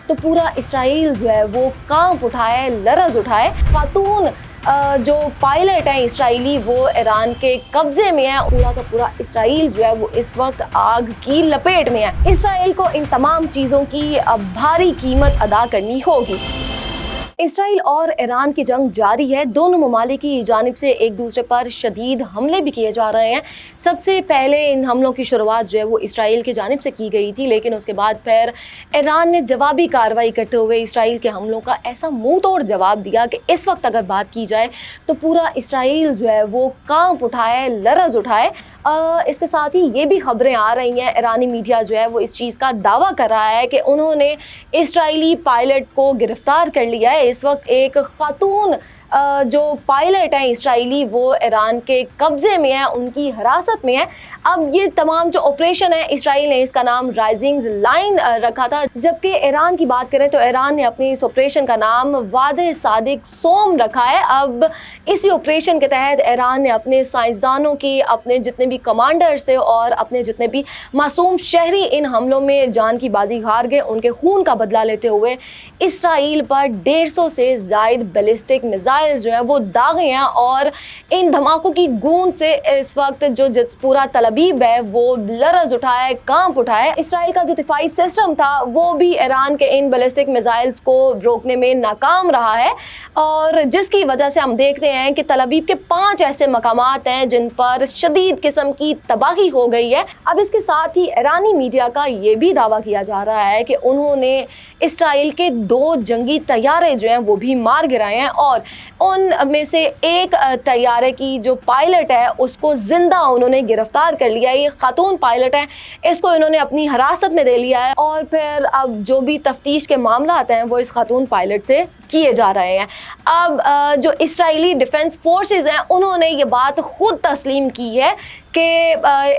तो पूरा इसराइल जो है वो कांप उठाए, लरज़ उठाए। खातून जो पायलट हैं इसराइली वो ईरान के कब्जे में है। पूरा का पूरा इसराइल जो है वो इस वक्त आग की लपेट में है। इसराइल को इन तमाम चीज़ों की भारी कीमत अदा करनी होगी। इसराइल और ईरान की जंग जारी है। दोनों ममालिक की जानिब से एक दूसरे पर शदीद हमले भी किए जा रहे हैं। सबसे पहले इन हमलों की शुरुआत जो है वो इसराइल की जानिब से की गई थी, लेकिन उसके बाद फिर ईरान ने जवाबी कार्रवाई करते हुए इसराइल के हमलों का ऐसा मुंह तोड़ जवाब दिया कि इस वक्त अगर बात की जाए तो पूरा इसराइल जो है वो कांप उठाए, लरज़ उठाए। इसके साथ ही ये भी खबरें आ रही हैं, ईरानी मीडिया जो है वो इस चीज़ का दावा कर रहा है कि उन्होंने इसराइली पायलट को गिरफ्तार कर लिया है। इस वक्त एक खातून जो पायलट हैं इसराइली वो ईरान के कब्ज़े में है, उनकी हिरासत में है। अब ये तमाम जो ऑपरेशन है, इसराइल ने इसका नाम राइजिंग लाइन रखा था, जबकि ईरान की बात करें तो ईरान ने अपनी इस ऑपरेशन का नाम वादे सादिक सोम रखा है। अब इसी ऑपरेशन के तहत ईरान ने अपने साइंसदानों की, अपने जितने भी कमांडर्स थे और अपने जितने भी मासूम शहरी इन हमलों में जान की बाजी हार गए, उनके खून का बदला लेते हुए इसराइल पर 150 से ज़ायद बैलिस्टिक मिसाइल जो है वो दागे हैं। और इन धमाकों की गूंज से इस वक्त जो पूरा तलबीब है वो लरज़ उठाए, कांप उठाए। इसराइल का जो दिफाई सिस्टम था वो भी ईरान के इन बैलिस्टिक मिसाइल्स को रोकने में नाकाम रहा है, और जिसकी वजह से हम देखते हैं कि तलबीब के 5 ऐसे मकामात हैं जिन पर शदीद किस्म की तबाही हो गई है। अब इसके साथ ही ईरानी मीडिया का ये भी दावा किया जा रहा है कि उन्होंने इसराइल के 2 जंगी तैयारे जो हैं वो भी मार गिराए हैं, और उन में से एक तैयारे की जो पायलट है उसको जिंदा उन्होंने गिरफ्तार कर लिया है। ये खातून पायलट है, इसको इन्होंने अपनी हिरासत में दे लिया है, और फिर अब जो भी तफ्तीश के मामला आते हैं वो इस खातून पायलट से किए जा रहे हैं। अब जो इसराइली डिफेंस फोर्सेस हैं उन्होंने ये बात खुद तस्लीम की है कि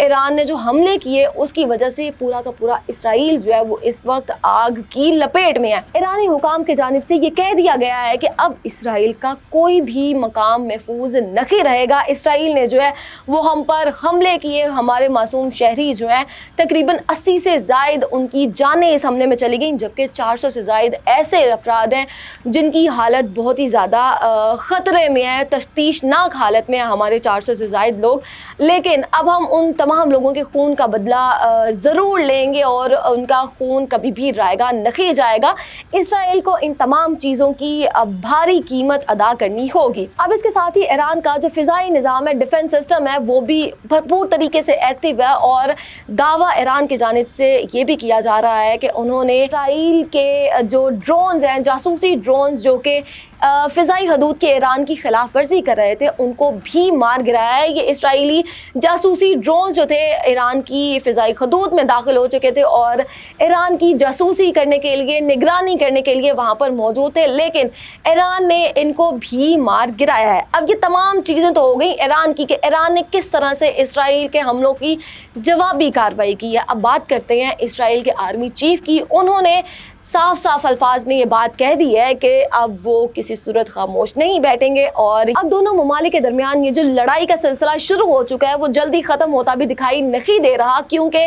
ईरान ने जो हमले किए उसकी वजह से पूरा का पूरा इसराइल जो है वो इस वक्त आग की लपेट में है। ईरानी हुकाम की जानिब से ये कह दिया गया है कि अब इसराइल का कोई भी मकाम महफूज नहीं रहेगा। इसराइल ने जो है वो हम पर हमले किए, हमारे मासूम शहरी जो हैं तकरीबन 80 से ज़ायद उनकी जानें इस हमले में चली गई, जबकि 400 से ज़ायद ऐसे अफराद हैं जिनकी हालत बहुत ही ज़्यादा ख़तरे में है, तफ्तीशनाक हालत में है हमारे 400 से ज़ायद लोग। लेकिन अब हम उन तमाम लोगों के खून का बदला ज़रूर लेंगे और उनका खून कभी भी रायगा नहीं जाएगा। इसराइल को इन तमाम चीज़ों की भारी कीमत अदा करनी होगी। अब इसके साथ ही ईरान का जो फ़िज़ाई निज़ाम है, डिफेंस सिस्टम है, वो भी भरपूर तरीके से एक्टिव है, और दावा ईरान की जानिब से ये भी किया जा रहा है कि उन्होंने इसराइल के जो ड्रोन्स हैं, जासूसी ड्रोन्स जो कि फ़िज़ाई हदूद के ईरान की खिलाफ वर्जी कर रहे थे, उनको भी मार गिराया है। ये इसराइली जासूसी ड्रोन जो थे ईरान की फ़िज़ाई हदूद में दाखिल हो चुके थे और ईरान की जासूसी करने के लिए, निगरानी करने के लिए वहाँ पर मौजूद थे, लेकिन ईरान ने इनको भी मार गिराया है। अब ये तमाम चीज़ें तो हो गई ईरान की कि ईरान ने किस तरह से इसराइल के हमलों की जवाबी कार्रवाई की है। अब बात करते हैं इसराइल के आर्मी चीफ की। उन्होंने साफ साफ अल्फाज में ये बात कह दी है कि अब वो किसी सूरत खामोश नहीं बैठेंगे, और अब दोनों ममालिक के दरमियान ये जो लड़ाई का सिलसिला शुरू हो चुका है वो जल्दी ख़त्म होता भी दिखाई नहीं दे रहा, क्योंकि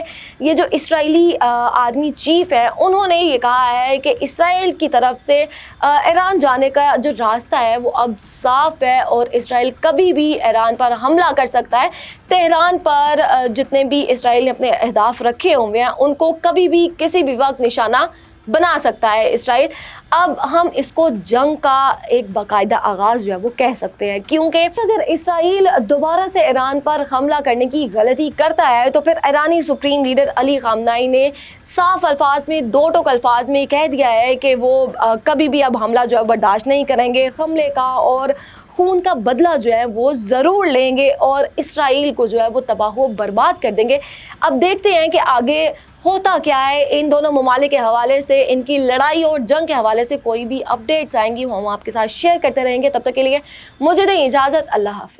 ये जो इसराइली आर्मी चीफ है उन्होंने ये कहा है कि इसराइल की तरफ से ईरान जाने का जो रास्ता है वो अब साफ है, और इसराइल कभी भी ईरान पर हमला कर सकता है। तेहरान पर जितने भी इसराइल ने अपने अहदाफ रखे हुए हैं उनको कभी भी किसी भी वक्त निशाना बना सकता है इसराइल। अब हम इसको जंग का एक बाकायदा आगाज़ जो है वो कह सकते हैं, क्योंकि अगर इसराइल दोबारा से ईरान पर हमला करने की गलती करता है तो फिर ईरानी सुप्रीम लीडर अली ख़ामनेई ने साफ अल्फाज में, दो टोक अल्फाज में कह दिया है कि वो कभी भी अब हमला जो है बर्दाश्त नहीं करेंगे, हमले का और खून का बदला जो है वो ज़रूर लेंगे और इसराइल को जो है वो तबाह बर्बाद कर देंगे। अब देखते हैं कि आगे होता क्या है। इन दोनों ममालिक के हवाले से, इनकी लड़ाई और जंग के हवाले से कोई भी अपडेट्स आएंगी वो हम आपके साथ शेयर करते रहेंगे। तब तक के लिए मुझे दें इजाज़त। अल्लाह हाफ़िज़।